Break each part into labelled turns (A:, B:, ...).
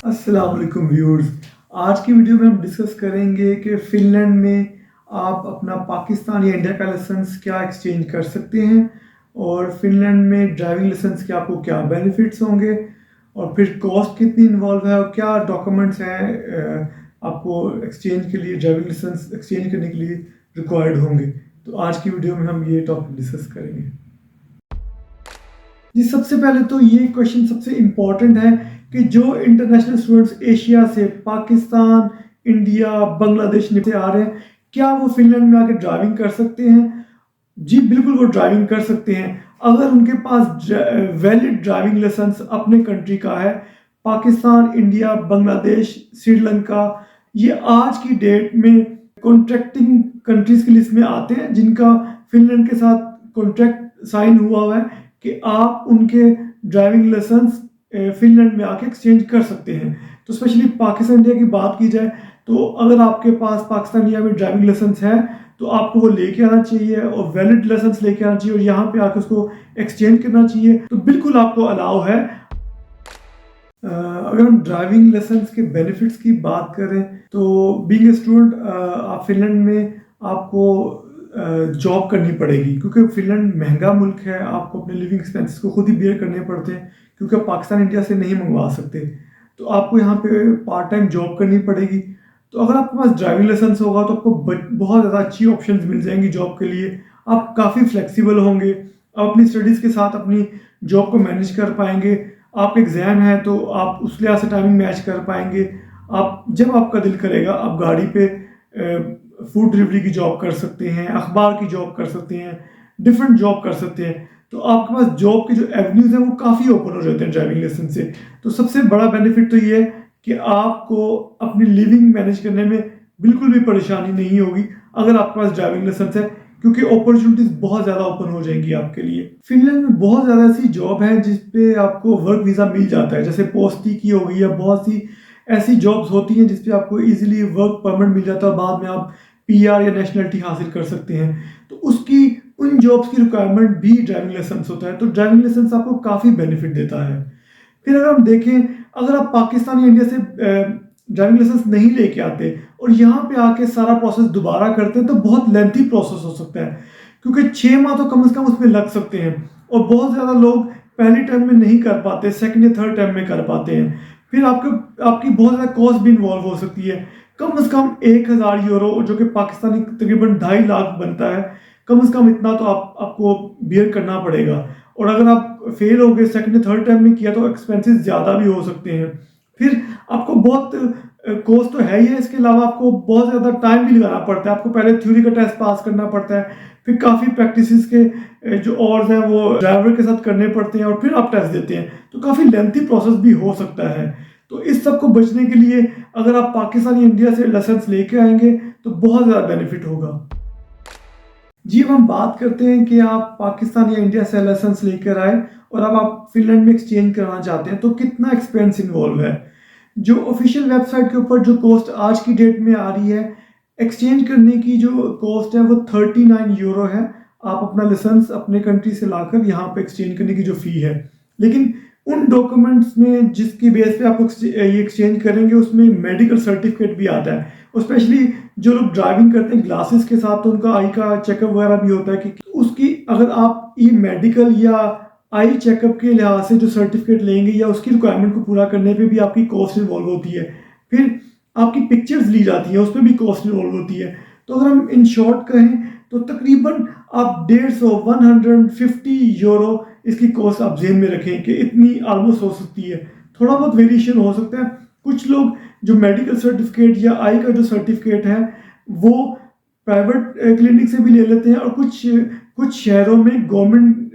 A: अस्सलाम वालेकुम व्यूअर्स। आज की वीडियो में हम डिस्कस करेंगे कि फ़िनलैंड में आप अपना पाकिस्तान या इंडिया का लाइसेंस क्या एक्सचेंज कर सकते हैं और फ़िनलैंड में ड्राइविंग लाइसेंस के आपको क्या बेनिफिट्स होंगे और फिर कॉस्ट कितनी इन्वॉल्व है और क्या डॉक्यूमेंट्स हैं आपको एक्सचेंज के लिए ड्राइविंग लाइसेंस एक्सचेंज करने के लिए रिक्वायर्ड होंगे। तो आज की वीडियो में हम ये टॉपिक डिस्कस करेंगे। जी, सबसे पहले तो ये क्वेश्चन सबसे इम्पोर्टेंट है कि जो इंटरनेशनल स्टूडेंट्स एशिया से पाकिस्तान, इंडिया, बांग्लादेश से आ रहे हैं, क्या वो फिनलैंड में आके ड्राइविंग कर सकते हैं? जी बिल्कुल, वो ड्राइविंग कर सकते हैं अगर उनके पास वैलिड ड्राइविंग लाइसेंस अपने कंट्री का है। पाकिस्तान, इंडिया, बांग्लादेश, श्रीलंका ये आज की डेट में कॉन्ट्रैक्टिंग कंट्रीज की लिस्ट में आते हैं जिनका फिनलैंड के साथ कॉन्ट्रैक्ट साइन हुआ है कि आप उनके ड्राइविंग लाइसेंस फिनलैंड में आके एक्सचेंज कर सकते हैं। तो स्पेशली पाकिस्तान इंडिया की बात की जाए तो अगर आपके पास पाकिस्तान इंडिया में ड्राइविंग लाइसेंस है तो आपको वो लेके आना चाहिए और वैलिड लाइसेंस लेके आना चाहिए और यहाँ पे आके उसको एक्सचेंज करना चाहिए। तो बिल्कुल आपको अलाउ है। अगर हम ड्राइविंग लाइसेंस के बेनिफिट्स की बात करें तो बीइंग ए स्टूडेंट आप फिनलैंड में आपको जॉब करनी पड़ेगी क्योंकि फिनलैंड महंगा मुल्क है। आपको अपने लिविंग एक्सपेंसेस को खुद ही बेयर करने पड़ते हैं क्योंकि आप पाकिस्तान इंडिया से नहीं मंगवा सकते। तो आपको यहाँ पे पार्ट टाइम जॉब करनी पड़ेगी। तो अगर आपके पास ड्राइविंग लाइसेंस होगा तो आपको बहुत ज़्यादा अच्छी ऑप्शंस मिल जाएंगी जॉब के लिए। आप काफ़ी फ्लेक्सिबल होंगे, आप अपनी स्टडीज़ के साथ अपनी जॉब को मैनेज कर पाएंगे। आपका एग्ज़ाम है तो आप उस लिहाज से टाइमिंग मैच कर पाएंगे। आप जब आपका दिल करेगा आप गाड़ी पे फूड डिलीवरी की जॉब कर सकते हैं, अखबार की जॉब कर सकते हैं, डिफरेंट जॉब कर सकते हैं। तो आपके पास जॉब के जो एवेन्यूज़ हैं वो काफ़ी ओपन हो जाते हैं ड्राइविंग लाइसेंस से। तो सबसे बड़ा बेनिफिट तो ये है कि आपको अपनी लिविंग मैनेज करने में बिल्कुल भी परेशानी नहीं होगी अगर आपके पास ड्राइविंग लाइसेंस है क्योंकि अपॉर्चुनिटीज़ बहुत ज़्यादा ओपन हो जाएंगी आपके लिए। फिनलैंड में बहुत ज़्यादा ऐसी जॉब है जिस पे आपको वर्क वीज़ा मिल जाता है, जैसे पोस्टी की हो गई या बहुत सी ऐसी जॉब्स होती हैं जिस पे आपको इजीली वर्क परमिट मिल जाता है और बाद में आप पीआर या नेशनलिटी हासिल कर सकते हैं। तो उसकी उन जॉब्स की रिक्वायरमेंट भी ड्राइविंग लाइसेंस होता है। तो ड्राइविंग लाइसेंस आपको काफ़ी बेनिफिट देता है। फिर अगर हम देखें, अगर आप पाकिस्तान या इंडिया से ड्राइविंग लाइसेंस नहीं लेके आते और यहाँ पे आके सारा प्रोसेस दोबारा करते हैं तो बहुत लेंथी प्रोसेस हो सकता है क्योंकि 6 माह तो कम से कम उसमें लग सकते हैं और बहुत ज़्यादा लोग पहले टाइम में नहीं कर पाते, सेकंड या थर्ड टाइम में कर पाते हैं। फिर आपकी बहुत ज़्यादा कॉस्ट भी इन्वॉल्व हो सकती है। कम से कम 1000 यूरो जो कि पाकिस्तानी तकरीबन 2.5 लाख बनता है, कम से कम इतना तो आपको बियर करना पड़ेगा। और अगर आप फेल हो गए सेकंड या थर्ड टाइम में किया तो एक्सपेंसेस ज़्यादा भी हो सकते हैं। फिर आपको बहुत कॉस्ट तो है ही है, इसके अलावा आपको बहुत ज़्यादा टाइम भी लगाना पड़ता है। आपको पहले थ्योरी का टेस्ट पास करना पड़ता है, फिर काफ़ी प्रैक्टिसेस के जो और हैं वो ड्राइवर के साथ करने पड़ते हैं और फिर आप टेस्ट देते हैं। तो काफ़ी लेंथी प्रोसेस भी हो सकता है। तो इस सब को बचने के लिए अगर आप पाकिस्तान या इंडिया से लाइसेंस लेके आएंगे तो बहुत ज़्यादा बेनिफिट होगा। जी, अब हम बात करते हैं कि आप पाकिस्तान या इंडिया से लाइसेंस लेकर आए और अब आप फिनलैंड में एक्सचेंज करना चाहते हैं तो कितना एक्सपेंस इन्वॉल्व है। जो ऑफिशियल वेबसाइट के ऊपर जो कॉस्ट आज की डेट में आ रही है एक्सचेंज करने की, जो कॉस्ट है वो 39 यूरो है। आप अपना लाइसेंस अपने कंट्री से लाकर यहाँ पे एक्सचेंज करने की जो फ़ी है, लेकिन उन डॉक्यूमेंट्स में जिसकी बेस पे आप ये एक्सचेंज करेंगे उसमें मेडिकल सर्टिफिकेट भी आता है। और स्पेशली जो लोग ड्राइविंग करते हैं ग्लासेस के साथ तो उनका आई का चेकअप वगैरह भी होता है कि उसकी अगर आप ये मेडिकल या आई चेकअप के लिहाज से जो सर्टिफिकेट लेंगे या उसकी रिक्वायरमेंट को पूरा करने पे भी आपकी कॉस्ट इन्वॉल्व होती है। फिर आपकी पिक्चर्स ली जाती हैं, उसमें भी कॉस्ट इन्वॉल्व होती है। तो अगर हम इन शॉर्ट कहें तो तकरीबन आप 150 यूरो इसकी कॉस्ट आप जेब में रखें कि इतनी ऑलमोस्ट हो सकती है। थोड़ा बहुत वेरिएशन हो सकता है। कुछ लोग जो मेडिकल सर्टिफिकेट या आई का जो सर्टिफिकेट है वो प्राइवेट क्लिनिक से भी ले लेते हैं और कुछ शहरों में गवर्नमेंट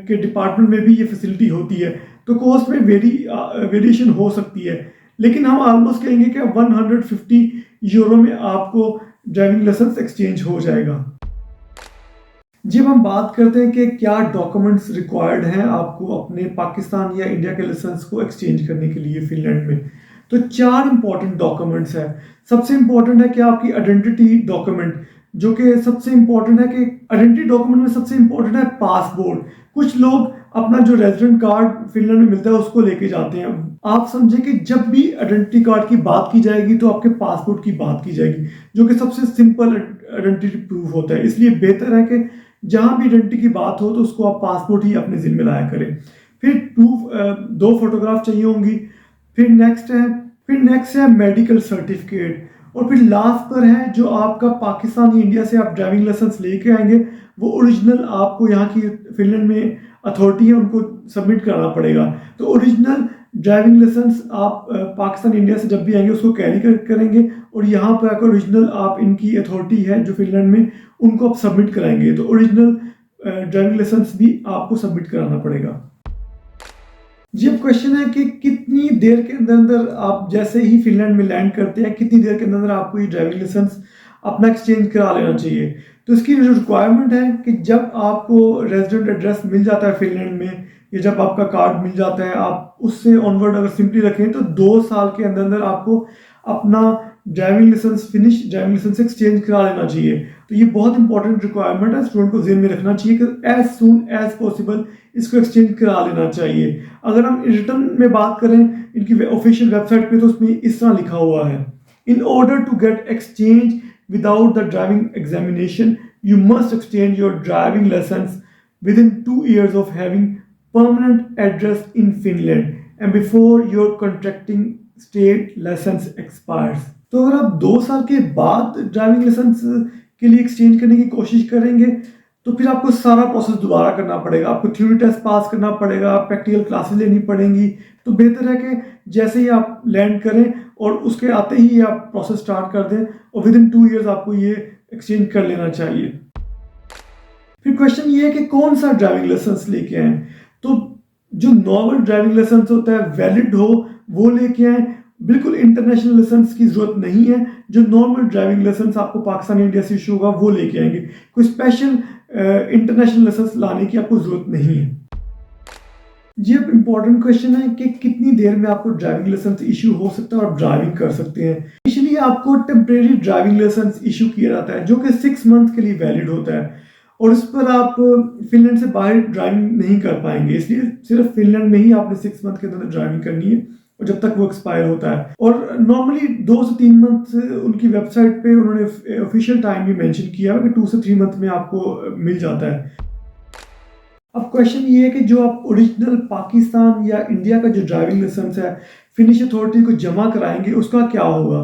A: के डिपार्टमेंट में भी ये फैसिलिटी होती है। तो कॉस्ट में वेरिएशन हो सकती है, लेकिन हम ऑलमोस्ट कहेंगे कि 150 यूरो में आपको ड्राइविंग लाइसेंस एक्सचेंज हो जाएगा। जब हम बात करते हैं कि क्या डॉक्यूमेंट्स रिक्वायर्ड हैं आपको अपने पाकिस्तान या इंडिया के लाइसेंस को एक्सचेंज करने के लिए फिनलैंड में, तो 4 इंपॉर्टेंट डॉक्यूमेंट्स हैं। सबसे इंपॉर्टेंट है कि आपकी आइडेंटिटी डॉक्यूमेंट, जो कि सबसे इंपॉर्टेंट है कि आइडेंटिटी डॉक्यूमेंट में सबसे इंपॉर्टेंट है पासपोर्ट। कुछ लोग अपना जो रेजिडेंट कार्ड फिनलैंड में मिलता है उसको लेके जाते हैं। आप समझे कि जब भी आइडेंटिटी कार्ड की बात की जाएगी तो आपके पासपोर्ट की बात की जाएगी, जो कि सबसे सिंपल आइडेंटिटी प्रूफ होता है। इसलिए बेहतर है कि जहां भी आइडेंटिटी की बात हो तो उसको आप पासपोर्ट ही अपने जिम्मे लाया करें। फिर दो फोटोग्राफ चाहिए होंगी। फिर नेक्स्ट है मेडिकल सर्टिफिकेट। और फिर लास्ट पर है जो आपका पाकिस्तान इंडिया से आप ड्राइविंग लाइसेंस लेके आएंगे, वो ओरिजिनल आपको यहाँ की फिनलैंड में अथॉरिटी है उनको सबमिट कराना पड़ेगा। तो ओरिजिनल ड्राइविंग लाइसेंस आप पाकिस्तान इंडिया से जब भी आएंगे उसको कैरी करेंगे, और यहाँ पर आकर ओरिजिनल आप इनकी अथॉरिटी है जो फिनलैंड में उनको आप सबमिट कराएंगे। तो ओरिजिनल ड्राइविंग लाइसेंस भी आपको सबमिट कराना पड़ेगा। जी, अब क्वेश्चन है कि कितनी देर के अंदर अंदर आप जैसे ही फिनलैंड में लैंड करते हैं, कितनी देर के अंदर अंदर आपको ये ड्राइविंग लाइसेंस अपना एक्सचेंज करा लेना चाहिए। तो इसकी जो रिक्वायरमेंट है कि जब आपको रेजिडेंट एड्रेस मिल जाता है फिनलैंड में, या जब आपका कार्ड मिल जाता है, आप उससे ऑनवर्ड अगर सिंपली रखें तो 2 साल के अंदर अंदर आपको अपना ड्राइविंग लाइसेंस एक्सचेंज करा लेना चाहिए। तो ये बहुत इंपॉर्टेंट रिक्वायरमेंट है, स्टूडेंट को ज़हन में रखना चाहिए कि एज सून एज पॉसिबल इसको एक्सचेंज करा लेना चाहिए। अगर हम रिटर्न में बात करें इनकी ऑफिशियल वेबसाइट पे, तो उसमें इस तरह लिखा हुआ है, in order to get exchange without the driving examination, you must exchange your driving license within 2 years of having permanent address in Finland and before your contracting state license expires. तो अगर आप 2 साल के बाद ड्राइविंग लाइसेंस के लिए exchange करने की कोशिश करेंगे तो फिर आपको सारा प्रोसेस दोबारा करना पड़ेगा, आपको थ्योरी टेस्ट पास करना पड़ेगा, प्रैक्टिकल क्लासेस लेनी पड़ेंगी। तो बेहतर है कि जैसे ही आप लैंड करें और उसके आते ही आप प्रोसेस स्टार्ट कर दें, और विद इन 2 ईयर्स आपको ये एक्सचेंज कर लेना चाहिए। फिर क्वेश्चन ये है कि कौन सा ड्राइविंग लाइसेंस लेके आए। तो जो नॉर्मल ड्राइविंग लाइसेंस होता है, वैलिड हो, वो लेके आए। बिल्कुल इंटरनेशनल लाइसेंस की जरूरत नहीं है। जो नॉर्मल ड्राइविंग लाइसेंस आपको पाकिस्तान इंडिया से इशू होगा वो लेके आएंगे। कोई स्पेशल इंटरनेशनल लाइसेंस लाने की आपको जरूरत नहीं है। जी, अब इम्पोर्टेंट क्वेश्चन है कि कितनी देर में आपको ड्राइविंग लाइसेंस इशू हो सकता है और आप ड्राइविंग कर सकते हैं। इनिशियली आपको टेम्परेरी ड्राइविंग लाइसेंस इशू किया जाता है जो कि 6 मंथ के लिए वैलिड होता है, और इस पर आप फिनलैंड से बाहर ड्राइविंग नहीं कर पाएंगे। इसलिए सिर्फ फिनलैंड में ही आपने 6 मंथ के अंदर ड्राइविंग करनी है, और जब तक वो एक्सपायर होता है। और नॉर्मली 2 से 3 मंथ उनकी वेबसाइट पे उन्होंने ऑफिशियल टाइम भी मेंशन किया है कि 2 से 3 मंथ में आपको मिल जाता है। अब क्वेश्चन ये है कि जो आप ओरिजिनल पाकिस्तान या इंडिया का जो ड्राइविंग लाइसेंस है फिनिश अथॉरिटी को जमा कराएंगे उसका क्या होगा।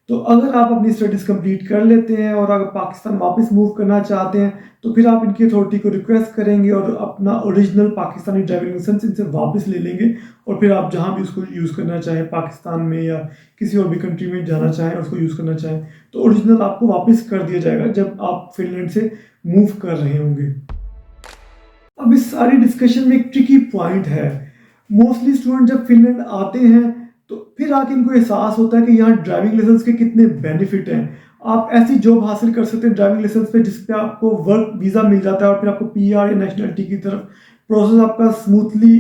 A: तो अगर आप अपनी स्टडीज़ कंप्लीट कर लेते हैं और अगर पाकिस्तान वापस मूव करना चाहते हैं तो फिर आप इनकी अथॉरिटी को रिक्वेस्ट करेंगे और अपना ओरिजिनल पाकिस्तानी ड्राइविंग लाइसेंस इनसे वापस ले लेंगे, और फिर आप जहां भी उसको यूज़ करना चाहें, पाकिस्तान में या किसी और भी कंट्री में जाना चाहें और उसको यूज़ करना चाहें, तो ओरिजिनल आपको वापस कर दिया जाएगा जब आप फिनलैंड से मूव कर रहे होंगे। अब इस सारी डिस्कशन में एक ट्रिकी पॉइंट है। मोस्टली स्टूडेंट जब फिनलैंड आते हैं तो फिर आके इनको एहसास होता है कि यहाँ ड्राइविंग लाइसेंस के कितने बेनिफिट हैं। आप ऐसी जॉब हासिल कर सकते हैं ड्राइविंग लाइसेंस पे जिस पे आपको वर्क वीज़ा मिल जाता है, और फिर आपको PR या नेशनलिटी की तरफ प्रोसेस आपका स्मूथली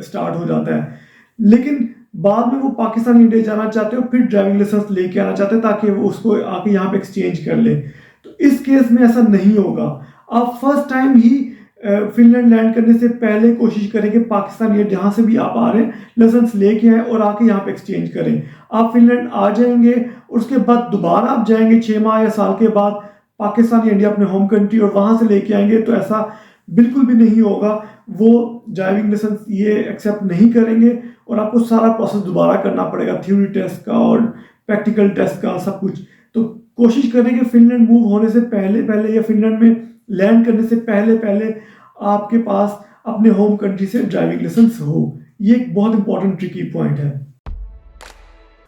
A: स्टार्ट हो जाता है। लेकिन बाद में वो पाकिस्तान इंडिया जाना चाहते हो, फिर ड्राइविंग लाइसेंस लेके आना चाहते हैं ताकि वो उसको आके यहाँ पे एक्सचेंज कर ले। तो इस केस में ऐसा नहीं होगा। आप फर्स्ट टाइम ही फिनलैंड लैंड करने से पहले कोशिश करें कि पाकिस्तान या जहाँ से भी आप आ रहे हैं लाइसेंस लेके आए और आके यहाँ पे एक्सचेंज करें। आप फिनलैंड आ जाएंगे, उसके बाद दोबारा आप जाएंगे 6 माह या साल के बाद पाकिस्तान या इंडिया अपने होम कंट्री और वहाँ से लेके आएंगे, तो ऐसा बिल्कुल भी नहीं होगा। वो ड्राइविंग लाइसेंस ये एक्सेप्ट नहीं करेंगे और आपको सारा प्रोसेस दोबारा करना पड़ेगा, थ्योरी टेस्ट का और प्रैक्टिकल टेस्ट का सब कुछ। तो कोशिश करें कि फिनलैंड मूव होने से पहले या फिनलैंड में लैंड करने से पहले आपके पास अपने होम कंट्री से ड्राइविंग लाइसेंस हो। ये एक बहुत इंपॉर्टेंट ट्रिकी पॉइंट है।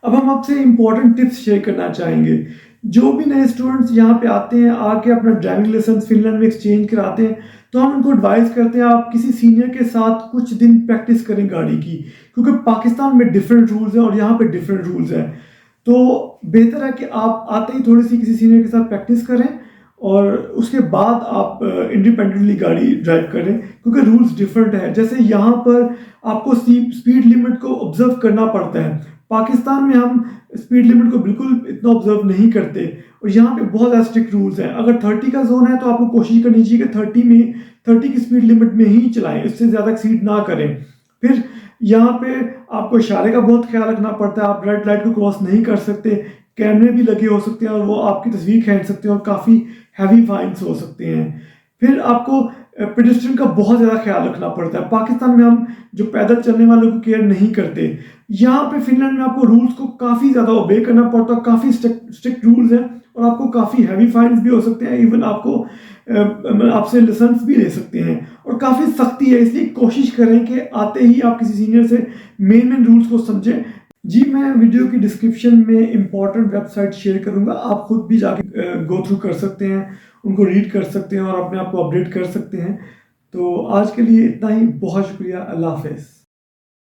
A: अब हम आपसे इंपॉर्टेंट टिप्स शेयर करना चाहेंगे। जो भी नए स्टूडेंट्स यहाँ पे आते हैं, आके अपना ड्राइविंग लाइसेंस फिनलैंड में एक्सचेंज कराते हैं, तो हम उनको एडवाइस करते हैं आप किसी सीनियर के साथ कुछ दिन प्रैक्टिस करें गाड़ी की, क्योंकि पाकिस्तान में डिफरेंट रूल्स हैं और यहाँ पे डिफरेंट रूल्स हैं। तो बेहतर है कि आप आते ही थोड़ी सी किसी सीनियर के साथ प्रैक्टिस करें और उसके बाद आप इंडिपेंडेंटली गाड़ी ड्राइव करें, क्योंकि रूल्स डिफरेंट है। जैसे यहाँ पर आपको स्पीड लिमिट को ऑब्जर्व करना पड़ता है, पाकिस्तान में हम स्पीड लिमिट को बिल्कुल इतना ऑब्जर्व नहीं करते और यहाँ पे बहुत ज़्यादा स्ट्रिक्ट रूल्स हैं। अगर 30 का जोन है तो आपको कोशिश करनी चाहिए कि 30 की स्पीड लिमिट में ही चलाएं, इससे ज़्यादा एक्सीड ना करें। फिर यहाँ पे आपको इशारे का बहुत ख्याल रखना पड़ता है, आप रेड लाइट को क्रॉस नहीं कर सकते, कैमरे भी लगे हो सकते हैं और वो आपकी तस्वीर खींच सकते हैं और काफ़ी हैवी फाइन्स हो सकते हैं। फिर आपको पेडेस्ट्रियन का बहुत ज़्यादा ख्याल रखना पड़ता है। पाकिस्तान में हम जो पैदल चलने वालों को केयर नहीं करते, यहाँ पे फिनलैंड में आपको रूल्स को काफ़ी ज़्यादा ओबे करना पड़ता है, काफ़ी स्ट्रिक्ट रूल्स हैं और आपको काफ़ी हैवी फाइन्स भी हो सकते हैं, इवन आपको आपसे लाइसेंस भी ले सकते हैं और काफ़ी सख्ती है। इसलिए कोशिश करें कि आते ही आप किसी सीनियर से मेन रूल्स को समझें। जी, मैं वीडियो की डिस्क्रिप्शन में इंपॉर्टेंट वेबसाइट शेयर करूंगा, आप खुद भी जाके गो थ्रू कर सकते हैं, उनको रीड कर सकते हैं और अपने आप को अपडेट कर सकते हैं। तो आज के लिए इतना ही, बहुत शुक्रिया, अल्लाह हाफ़िज़।